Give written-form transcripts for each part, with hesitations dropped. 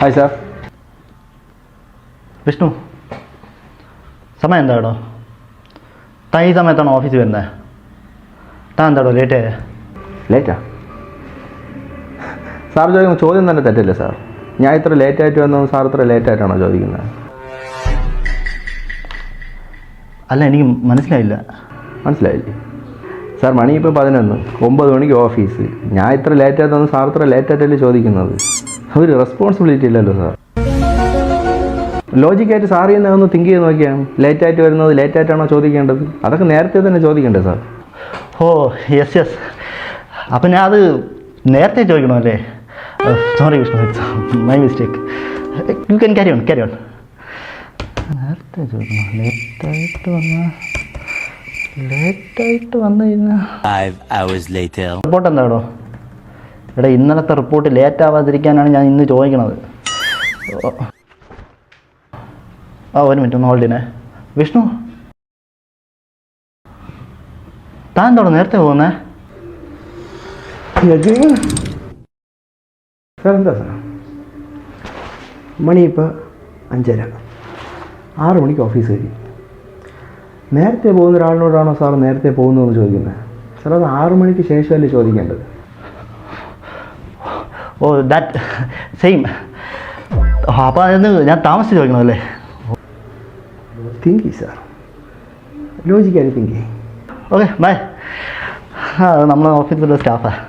Hi sir. Vishnu, സമയം എന്താടോ? താൻ ഈ സമയത്താണോ ഓഫീസിൽ വരുന്നത്? താൻ എന്താടോ ലേറ്റ് ആയേ? ലേറ്റാ സാർ ചോദിക്കുന്ന ചോദ്യം തന്നെ തെറ്റില്ല സാർ. ഞാൻ ഇത്ര ലേറ്റായിട്ട് വന്നു, സാർ ഇത്ര ലേറ്റായിട്ടാണോ ചോദിക്കുന്നത്? അല്ല, എനിക്ക് മനസ്സിലായില്ല. മനസ്സിലായില്ലേ സാർ? മണി ഇപ്പോൾ 11, 9 മണിക്ക് ഓഫീസ്. ഞാൻ ഇത്ര ലേറ്റായിട്ട് വന്നു, സാർ ഇത്ര ലേറ്റായിട്ടല്ലേ ചോദിക്കുന്നത്? ഒരു റെസ്പോൺസിബിലിറ്റി ഇല്ലല്ലോ സാർ. ലോജിക്കായിട്ട് സാർ തന്നെ ഒന്ന് തിങ്ക് ചെയ്ത് നോക്കിയാണ്. ലേറ്റായിട്ട് വരുന്നത് ലേറ്റായിട്ടാണോ ചോദിക്കേണ്ടത്? അതൊക്കെ നേരത്തെ തന്നെ ചോദിക്കണ്ടേ സാർ? ഓ യെസ് യെസ്, അപ്പം ഞാൻ അത് നേരത്തെ ചോദിക്കണമല്ലേ? Sorry Vishnu, it's my mistake. You can carry on. നേരത്തെ ചോദിക്കണം. ലേറ്റായിട്ട് വന്നു കഴിഞ്ഞാൽ റിപ്പോർട്ട് എന്താടോ? ഇവിടെ ഇന്നലത്തെ റിപ്പോർട്ട് ലേറ്റ് ആവാതിരിക്കാനാണ് ഞാൻ ഇന്ന് ചോദിക്കണത്. ഒരു മിനിറ്റ് ഒന്ന് ഹോൾഡ് ചെയ്യണേ. വിഷ്ണു, താൻ എന്താണോ നേരത്തെ പോകുന്നേ? സാർ എന്താ സാർ, മണി ഇപ്പോൾ 5:30, 6 മണിക്ക് ഓഫീസ് കഴിയും. നേരത്തെ പോകുന്ന ഒരാളിനോടാണോ സാർ നേരത്തെ പോകുന്നതെന്ന് ചോദിക്കുന്നത്? സാർ അത് 6 മണിക്ക് ശേഷമല്ലേ ചോദിക്കേണ്ടത്? Oh that same. അപ്പോൾ അതിന് ഞാൻ താമസിച്ച് ചോദിക്കണമല്ലേ? തിങ്ക് സാർ, ലോജിക്കായി തിങ്ക്. Okay bye. നമ്മൾ ഓഫീസിലുള്ള സ്റ്റാഫാണ്.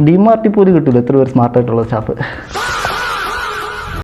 ഡിമാർട്ടിൽ പോലും കിട്ടില്ല എത്ര പേര് സ്മാർട്ടായിട്ടുള്ള സ്റ്റാഫ്.